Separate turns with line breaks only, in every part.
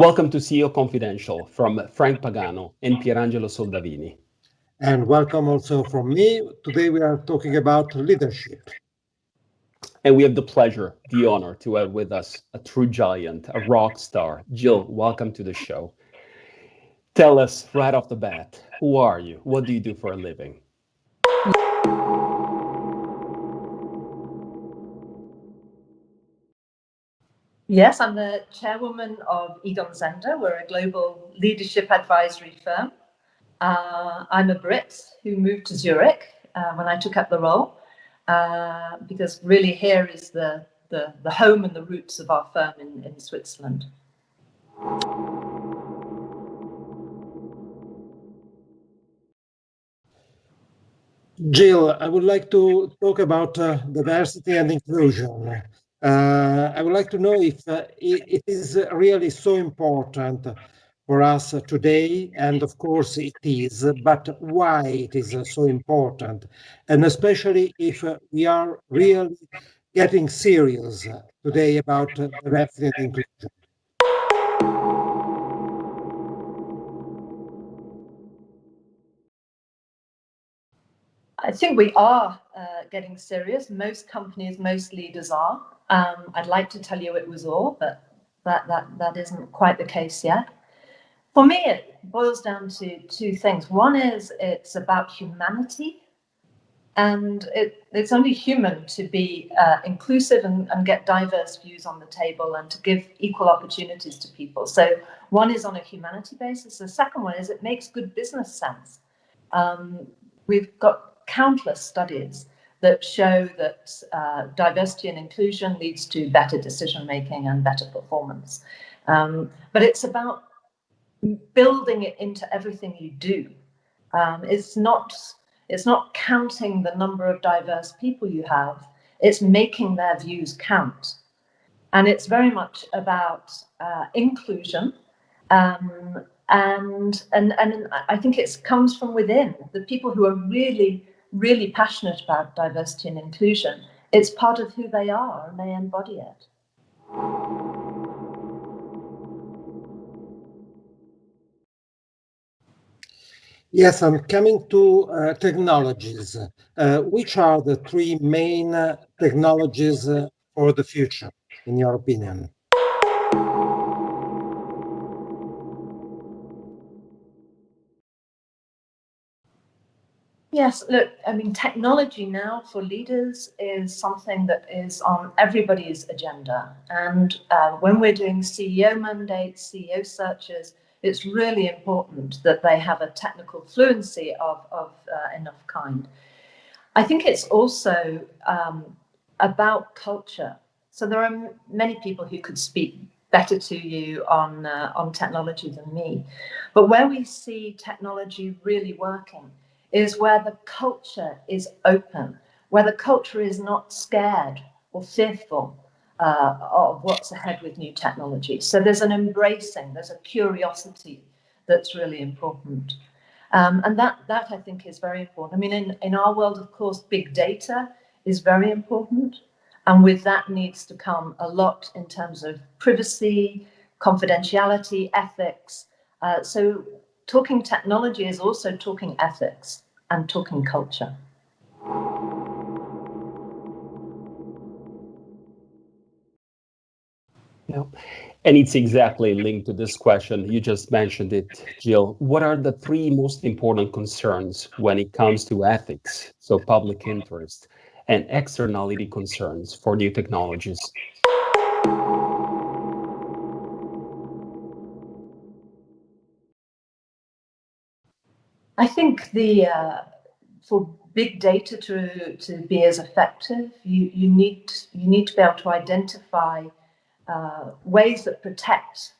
Welcome to CEO Confidential from Frank Pagano and Pierangelo Soldavini.
And welcome also from me. Today we are talking about leadership.
And we have the pleasure, the honor to have with us a true giant, a rock star. Jill, welcome to the show. Tell us right off the bat, who are you? What do you do for a living?
Yes, I'm the chairwoman of Egon Zehnder. We're a global leadership advisory firm. I'm a Brit who moved to Zurich when I took up the role, because really here is the home and the roots of our firm in Switzerland.
Jill, I would like to talk about diversity and inclusion. I would like to know if it is really so important for us today, and of course it is, but why it is so important, and especially if we are really getting serious today about diversity and inclusion.
I think we are getting serious. Most companies, most leaders are. I'd like to tell you it was all, but that isn't quite the case yet. For me, it boils down to two things. One is it's about humanity, and it's only human to be inclusive and get diverse views on the table and to give equal opportunities to people. So one is on a humanity basis. The second one is it makes good business sense. We've got countless studies that show that diversity and inclusion leads to better decision making and better performance. But it's about building it into everything you do. It's not counting the number of diverse people you have. It's making their views count, and it's very much about inclusion. And I think it comes from within. The people who are really passionate about diversity and inclusion, it's part of who they are and they embody it.
Yes, I'm coming to technologies. Which are the three main technologies for the future, in your opinion?
Yes, look, I mean, technology now for leaders is something that is on everybody's agenda. And when we're doing CEO mandates, CEO searches, it's really important that they have a technical fluency of enough kind. I think it's also about culture. So there are many people who could speak better to you on technology than me. But where we see technology really working is where the culture is open, where the culture is not scared or fearful of what's ahead with new technology. So there's an embracing, there's a curiosity that's really important. And that I think is very important. I mean, in our world, of course, big data is very important. And with that needs to come a lot in terms of privacy, confidentiality, ethics. So talking technology is also talking ethics and talking culture.
Yeah. And it's exactly linked to this question. You just mentioned it, Jill. What are the three most important concerns when it comes to ethics, so public interest, and externality concerns for new technologies?
I think for big data to be as effective, you need to be able to identify ways that protect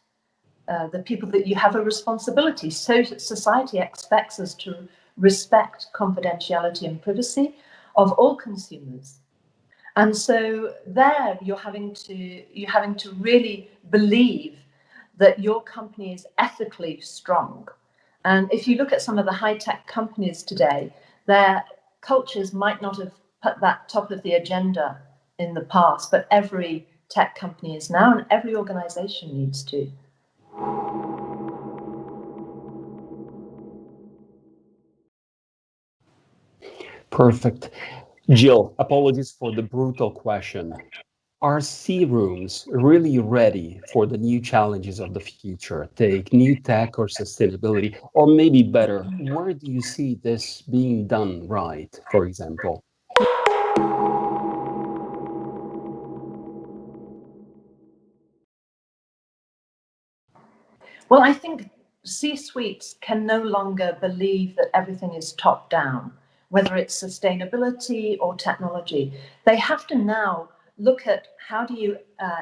the people that you have a responsibility. So society expects us to respect confidentiality and privacy of all consumers. And so there you're having to really believe that your company is ethically strong. And if you look at some of the high-tech companies today, their cultures might not have put that top of the agenda in the past, but every tech company is now, and every organization needs to.
Perfect. Jill, apologies for the brutal question. Are C rooms really ready for the new challenges of the future? Take new tech or sustainability, or maybe better, where do you see this being done right, for example?
Well, I think C-suites can no longer believe that everything is top down, whether it's sustainability or technology. They have to now look at how do you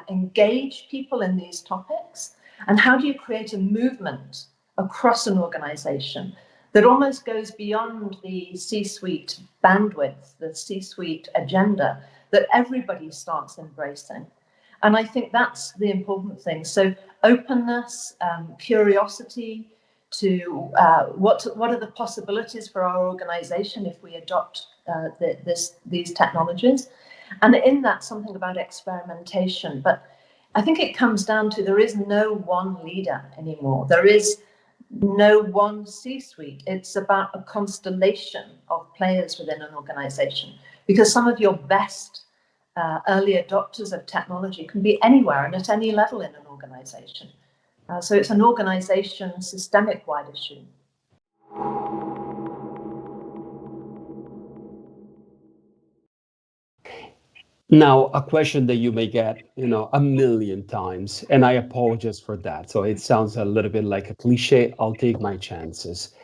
engage people in these topics, and how do you create a movement across an organization that almost goes beyond the C-suite bandwidth, the C-suite agenda, that everybody starts embracing. And I think that's the important thing. So openness, curiosity to what are the possibilities for our organization if we adopt these technologies. And in that, something about experimentation. But I think it comes down to there is no one leader anymore. There is no one C-suite. It's about a constellation of players within an organization, because some of your best early adopters of technology can be anywhere and at any level in an organization. So it's an organization systemic-wide issue.
Now, a question that you may get, a million times, and I apologize for that. So it sounds a little bit like a cliche. I'll take my chances.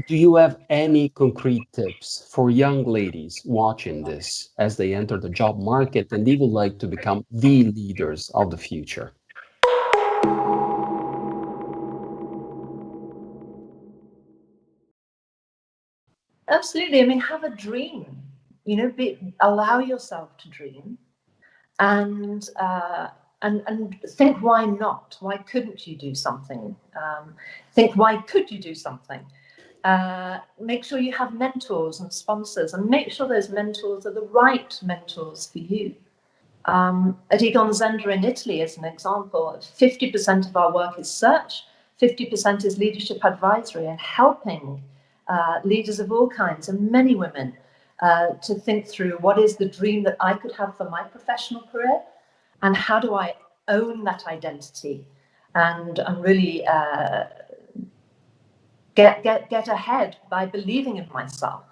Do you have any concrete tips for young ladies watching this as they enter the job market and they would like to become the leaders of the future?
Absolutely. I mean, have a dream. Allow yourself to dream, and think, why not? Why couldn't you do something? Think, why could you do something? Make sure you have mentors and sponsors, and make sure those mentors are the right mentors for you. At Egon Zehnder in Italy, as an example, 50% of our work is search, 50% is leadership advisory, and helping leaders of all kinds, and many women, to think through what is the dream that I could have for my professional career, and how do I own that identity and really get ahead by believing in myself.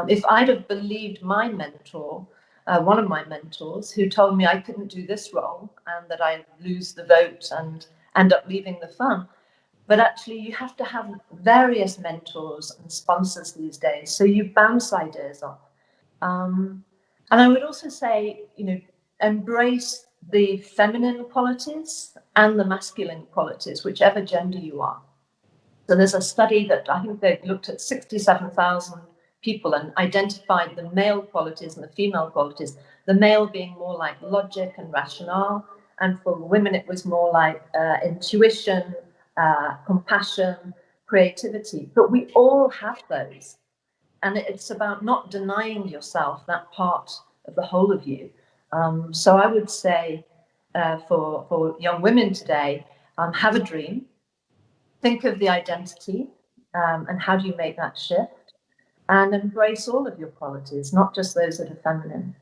If I'd have believed my mentor, one of my mentors, who told me I couldn't do this role and that I'd lose the vote and end up leaving the firm. But actually, you have to have various mentors and sponsors these days, so you bounce ideas off. And I would also say, embrace the feminine qualities and the masculine qualities, whichever gender you are. So there's a study that I think they looked at 67,000 people and identified the male qualities and the female qualities, the male being more like logic and rationale, and for women it was more like intuition, compassion, creativity. But we all have those. And it's about not denying yourself that part of the whole of you. So I would say for young women today, have a dream, think of the identity, and how do you make that shift, and embrace all of your qualities, not just those that are feminine.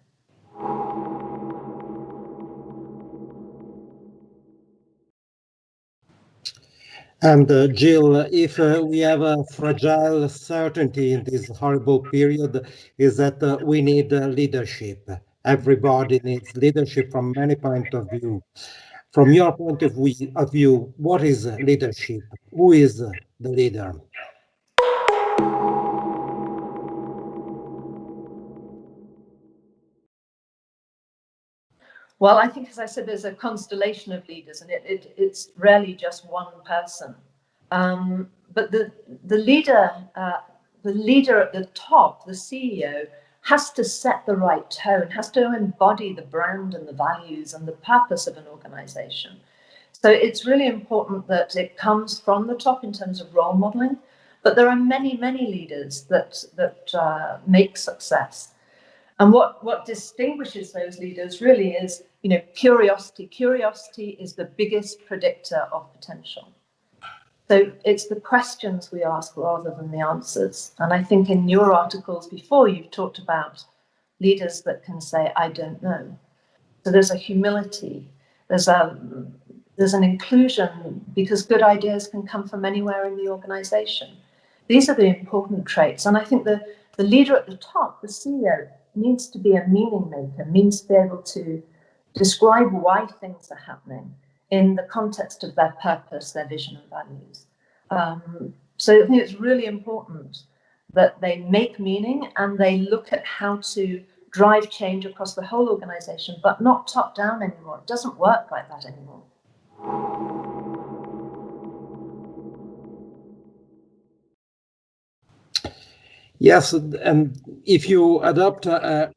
And Jill, if we have a fragile certainty in this horrible period, is that we need leadership. Everybody needs leadership from many points of view. From your point of view, what is leadership? Who is the leader?
Well, I think, as I said, there's a constellation of leaders, and it's rarely just one person. But the leader at the top, the CEO, has to set the right tone, has to embody the brand and the values and the purpose of an organization. So it's really important that it comes from the top in terms of role modeling. But there are many, many leaders that make success. And what distinguishes those leaders really is, curiosity. Curiosity is the biggest predictor of potential. So it's the questions we ask rather than the answers. And I think in your articles before, you've talked about leaders that can say, I don't know. So there's a humility, there's an inclusion, because good ideas can come from anywhere in the organization. These are the important traits. And I think the leader at the top, the CEO, needs to be a meaning maker, means to be able to describe why things are happening in the context of their purpose, their vision and values. So I think it's really important that they make meaning and they look at how to drive change across the whole organization, but not top down anymore. It doesn't work like that anymore.
Yes, and if you adopt not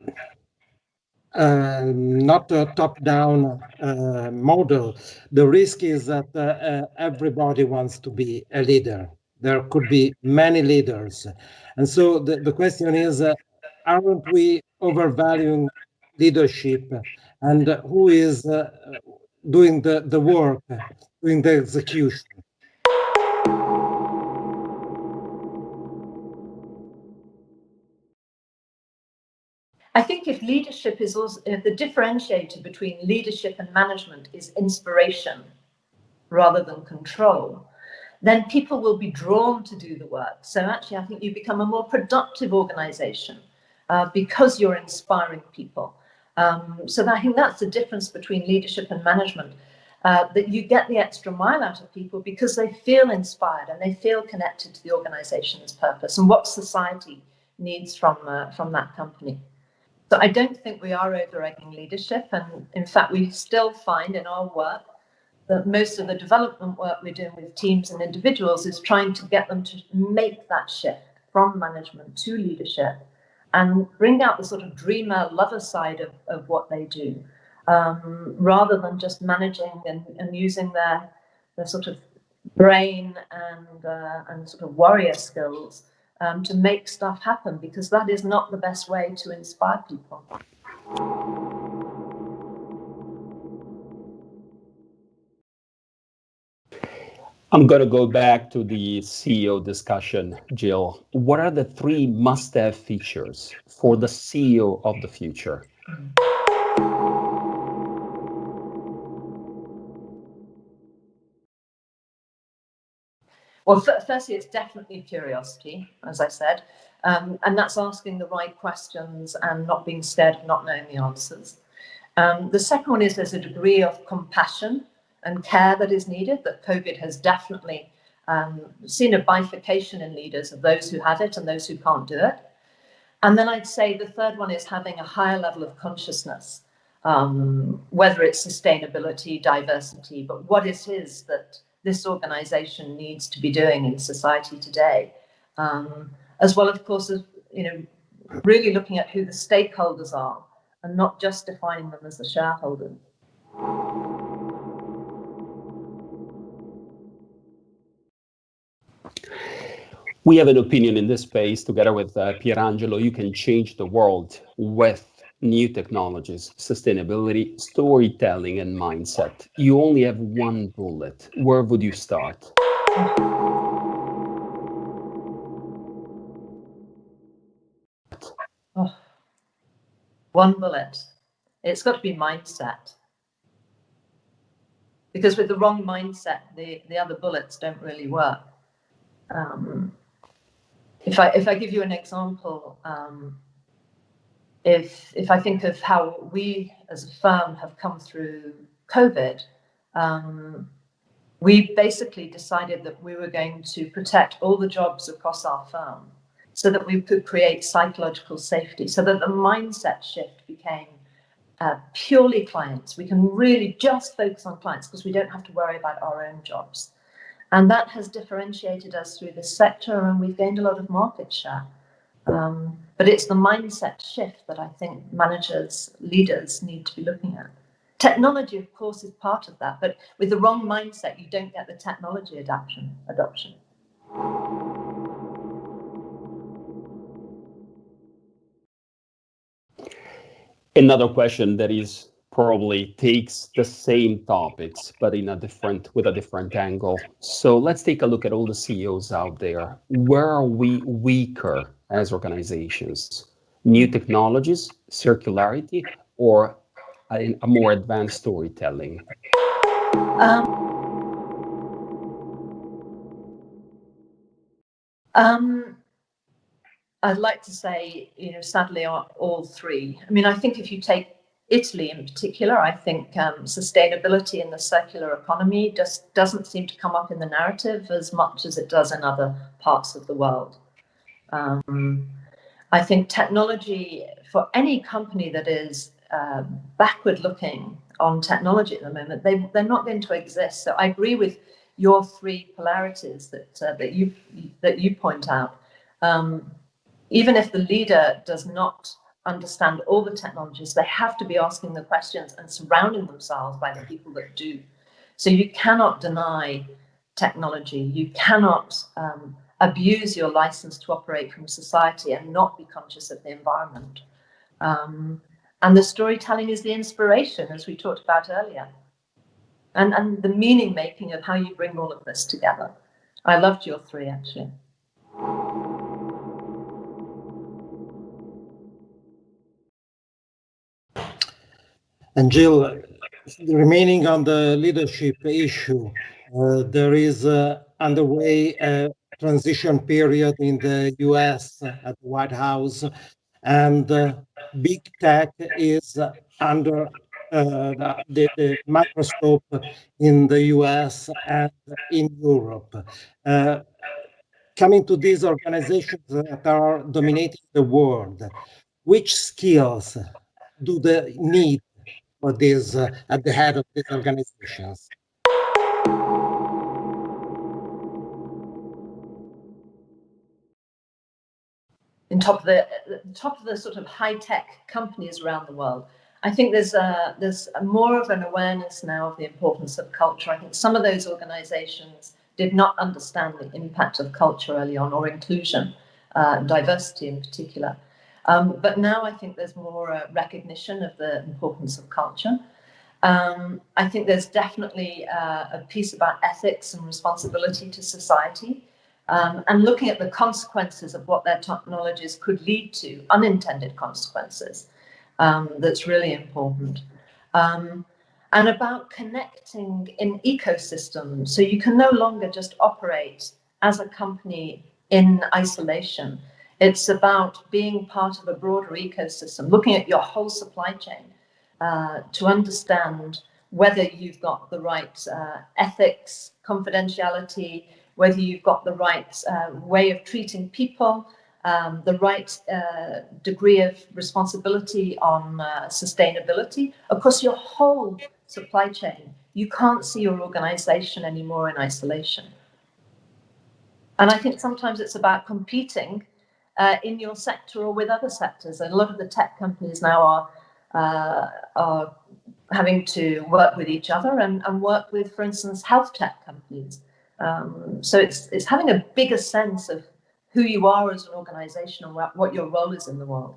a top-down model, the risk is that everybody wants to be a leader. There could be many leaders. And so the question is, aren't we overvaluing leadership? And who is doing the work, doing the execution?
I think if leadership is also, if the differentiator between leadership and management is inspiration rather than control, then people will be drawn to do the work. So actually, I think you become a more productive organization because you're inspiring people. So I think that's the difference between leadership and management, that you get the extra mile out of people because they feel inspired and they feel connected to the organization's purpose and what society needs from that company. So I don't think we are over-egging leadership. And in fact, we still find in our work that most of the development work we're doing with teams and individuals is trying to get them to make that shift from management to leadership and bring out the sort of dreamer, lover side of what they do, rather than just managing and using their sort of brain and sort of warrior skills to make stuff happen, because that is not the best way to inspire people.
I'm going to go back to the CEO discussion, Jill. What are the 3 must-have features for the CEO of the future?
Well, firstly, it's definitely curiosity, as I said, and that's asking the right questions and not being scared of not knowing the answers. The second one is there's a degree of compassion and care that is needed, that COVID has definitely seen a bifurcation in leaders of those who have it and those who can't do it. And then I'd say the third one is having a higher level of consciousness, whether it's sustainability, diversity, but what it is that this organization needs to be doing in society today, as well, of course, as really looking at who the stakeholders are and not just defining them as the shareholders.
We have an opinion in this space together with Pierangelo. You can change the world with new technologies, sustainability, storytelling, and mindset. You only have one bullet. Where would you start?
Oh, one bullet. It's got to be mindset. Because with the wrong mindset, the other bullets don't really work. If I give you an example, if I think of how we as a firm have come through COVID, we basically decided that we were going to protect all the jobs across our firm so that we could create psychological safety, so that the mindset shift became purely clients. We can really just focus on clients because we don't have to worry about our own jobs. And that has differentiated us through this sector, and we've gained a lot of market share. But it's the mindset shift that I think managers, leaders need to be looking at. Technology, of course, is part of that, but with the wrong mindset, you don't get the technology adoption.
Another question that is probably takes the same topics, but with a different angle. So let's take a look at all the CEOs out there. Where are we weaker as organizations? New technologies, circularity, or a more advanced storytelling?
I'd like to say, sadly, all three. I mean, I think if you take Italy in particular, I think sustainability in the circular economy just doesn't seem to come up in the narrative as much as it does in other parts of the world. I think technology, for any company that is backward looking on technology at the moment, they're not going to exist. So I agree with your three polarities that you point out. Even if the leader does not understand all the technologies, they have to be asking the questions and surrounding themselves by the people that do. So you cannot deny technology. You cannot abuse your license to operate from society and not be conscious of the environment. And the storytelling is the inspiration, as we talked about earlier, and the meaning making of how you bring all of this together. I loved your three, actually.
And Jill, remaining on the leadership issue, there is underway a transition period in the US at the White House, and big tech is under the microscope in the US and in Europe. Coming to these organizations that are dominating the world, which skills do they need for this at the head of these organizations?
In top of the sort of high-tech companies around the world, I think there's more of an awareness now of the importance of culture. I think some of those organizations did not understand the impact of culture early on, or inclusion, diversity in particular. But now I think there's more recognition of the importance of culture. I think there's definitely a piece about ethics and responsibility to society, and looking at the consequences of what their technologies could lead to, unintended consequences, that's really important. And about connecting in ecosystems, so you can no longer just operate as a company in isolation. It's about being part of a broader ecosystem, looking at your whole supply chain to understand whether you've got the right ethics, confidentiality, whether you've got the right way of treating people, the right degree of responsibility on sustainability across your whole supply chain. You can't see your organization anymore in isolation. And I think sometimes it's about competing in your sector or with other sectors. And a lot of the tech companies now are having to work with each other and work with, for instance, health tech companies. So it's having a bigger sense of who you are as an organization and what your role is in the world.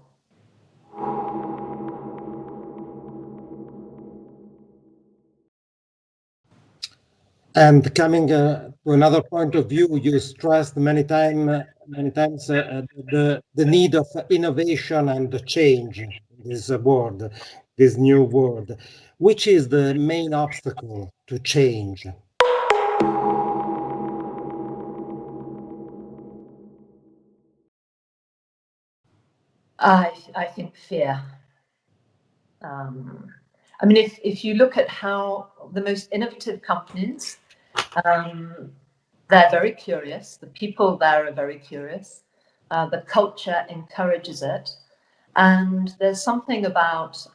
And coming to another point of view, you stressed many times the need of innovation and the change in this world, this new world. Which is the main obstacle to change?
I think fear. I mean, if you look at how the most innovative companies, they're very curious. The people there are very curious. The culture encourages it. And there's something about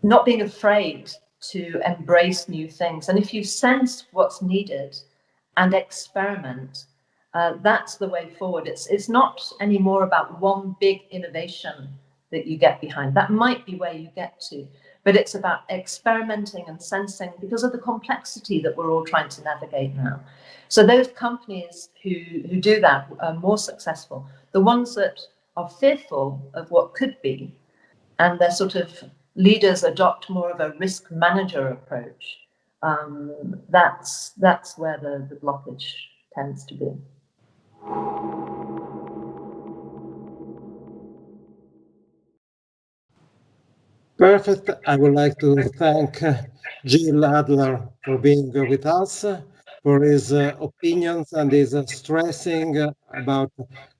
not being afraid to embrace new things. And if you sense what's needed and experiment, that's the way forward. It's not anymore about one big innovation that you get behind. That might be where you get to, but it's about experimenting and sensing because of the complexity that we're all trying to navigate now. So those companies who do that are more successful. The ones that are fearful of what could be, and they're sort of leaders adopt more of a risk manager approach, that's where the blockage tends to be.
Perfect. I would like to thank Jill Adler for being with us, for his opinions and his stressing about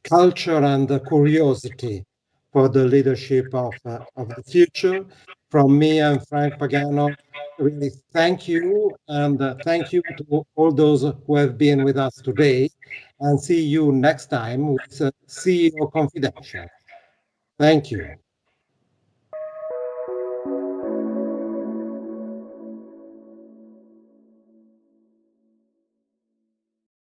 culture and curiosity for the leadership of the future. From me and Frank Pagano, really thank you, and thank you to all those who have been with us today, and see you next time with CEO Confidential. Thank you.